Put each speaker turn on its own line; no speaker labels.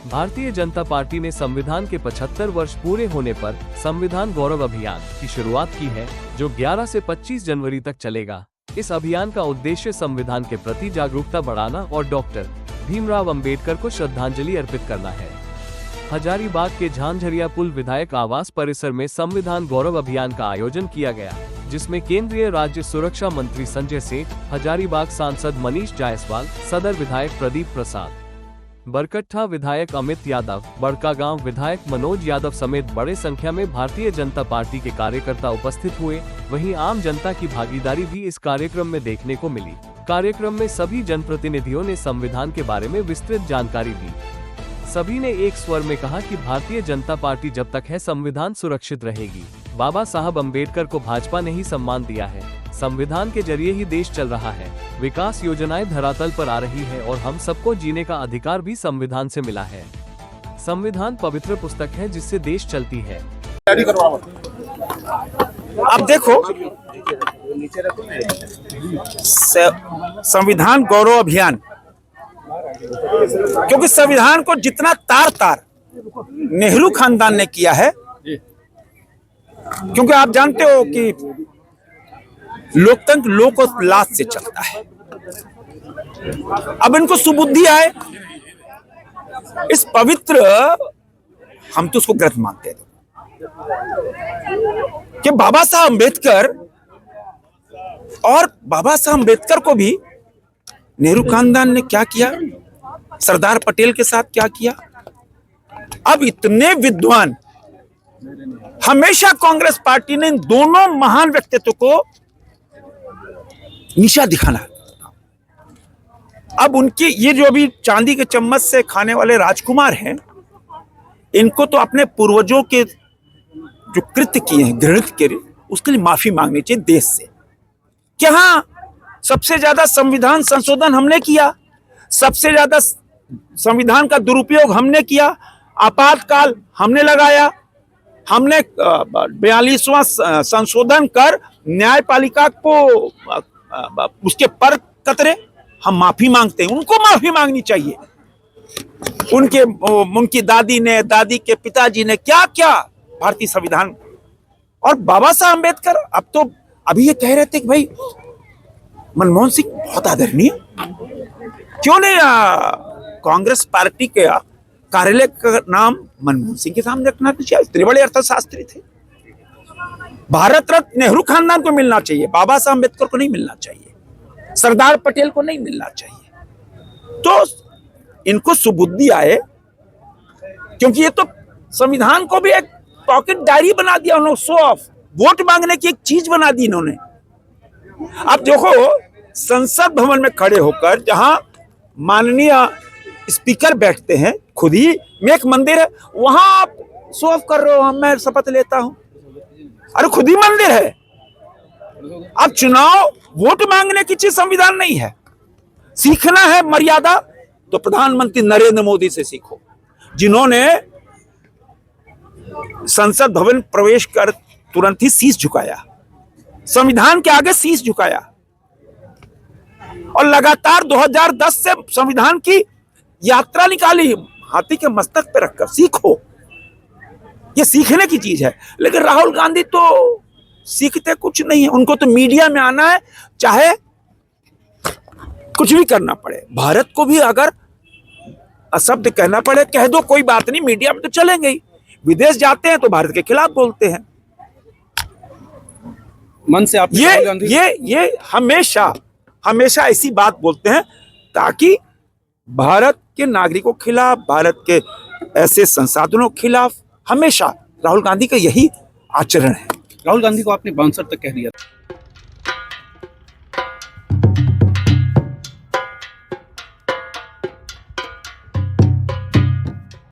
Bharatiya Janata party ने संविधान के 75 वर्ष पूरे होने पर संविधान गौरव अभियान की शुरुआत की है, जो 11 से 25 जनवरी तक चलेगा। इस अभियान का उद्देश्य संविधान के प्रति जागरूकता बढ़ाना और डॉक्टर भीमराव अंबेडकर को श्रद्धांजलि अर्पित करना है। हजारीबाग के झांझरिया पुल विधायक आवास परिसर में संविधान गौरव अभियान का आयोजन किया गया, जिसमें केंद्रीय राज्य सुरक्षा मंत्री संजय सेठ, हजारीबाग सांसद मनीष जायसवाल, सदर विधायक प्रदीप प्रसाद, बरकट्ठा विधायक अमित यादव, बड़कागांव विधायक मनोज यादव समेत बड़े संख्या में भारतीय जनता पार्टी के कार्यकर्ता उपस्थित हुए। वहीं आम जनता की भागीदारी भी इस कार्यक्रम में देखने को मिली। कार्यक्रम में सभी जनप्रतिनिधियों ने संविधान के बारे में विस्तृत जानकारी दी। सभी ने एक स्वर में कहा कि भारतीय जनता पार्टी जब तक है, संविधान सुरक्षित रहेगी। बाबा साहब अम्बेडकर को भाजपा ने ही सम्मान दिया है। संविधान के जरिए ही देश चल रहा है, विकास योजनाएं धरातल पर आ रही है और हम सबको जीने का अधिकार भी संविधान से मिला है। संविधान पवित्र पुस्तक है जिससे देश चलती है।
अब देखो, संविधान गौरव अभियान, क्योंकि संविधान को जितना तार तार नेहरू खानदान ने किया है, क्योंकि आप जानते हो कि लोकतंत्र लोक और लाज से चलता है। अब इनको सुबुद्धि आए, इस पवित्र, हम तो उसको ग्रंथ मानते हैं कि बाबा साहब अम्बेडकर, और बाबा साहब अम्बेडकर को भी नेहरू खानदान ने क्या किया, सरदार पटेल के साथ क्या किया। अब इतने विद्वान, हमेशा कांग्रेस पार्टी ने इन दोनों महान व्यक्तित्व को नीचा दिखाना। अब उनकी ये जो अभी चांदी के चम्मच से खाने वाले राजकुमार हैं, इनको तो अपने पूर्वजों के जो कृत्य किए हैं, घृणित के, उसके लिए माफी मांगनी चाहिए देश से। क्या हाँ, सबसे ज्यादा संविधान संशोधन हमने किया, सबसे ज्यादा संविधान का दुरुपयोग हमने किया, आपातकाल हमने लगाया, हमने 42वां संशोधन कर न्यायपालिका को उसके पर कतरे, हम माफी मांगते हैं। उनको माफी मांगनी चाहिए। उनकी दादी ने, दादी के पिताजी ने क्या क्या भारतीय संविधान। और बाबा साहब अम्बेडकर अब तो अभी ये कह रहे थे कि भाई मनमोहन सिंह बहुत आदरणीय, क्यों नहीं कांग्रेस पार्टी के कार्यालय का नाम मनमोहन सिंह के सामने रखना चाहिए। इतने बड़े अर्थशास्त्री थे। भारत रत्न नेहरू खानदान को मिलना चाहिए, बाबा साहब अम्बेडकर को नहीं मिलना चाहिए, सरदार पटेल को नहीं मिलना चाहिए। तो इनको सुबुद्धि आए, क्योंकि ये तो संविधान को भी एक पॉकेट डायरी बना दिया उन्होंने, शो ऑफ, वोट मांगने की एक चीज बना दी इन्होंने। अब देखो, संसद भवन में खड़े होकर जहां माननीय स्पीकर बैठते हैं, खुद ही में एक मंदिर है, वहां आप शो ऑफ कर रहे हो, मैं शपथ लेता हूं। अरे खुद ही मंदिर है। अब चुनाव वोट मांगने की चीज संविधान नहीं है। सीखना है मर्यादा तो प्रधानमंत्री नरेंद्र मोदी से सीखो, जिन्होंने संसद भवन प्रवेश कर तुरंत ही शीश झुकाया, संविधान के आगे शीश झुकाया, और लगातार 2010 से संविधान की यात्रा निकाली, हाथी के मस्तक पे रखकर। सीखो, ये सीखने की चीज है। लेकिन राहुल गांधी तो सीखते कुछ नहीं है, उनको तो मीडिया में आना है, चाहे कुछ भी करना पड़े। भारत को भी अगर अशब्द कहना पड़े, कह दो, कोई बात नहीं, मीडिया में तो चलेंगे ही। विदेश जाते हैं तो भारत के खिलाफ बोलते हैं।
मन से आप
ये हमेशा ऐसी बात बोलते हैं ताकि भारत के नागरिकों के खिलाफ, भारत के ऐसे संसाधनों के खिलाफ हमेशा राहुल गांधी का यही आचरण है।
राहुल गांधी को आपने बाउंसर तक कह दिया।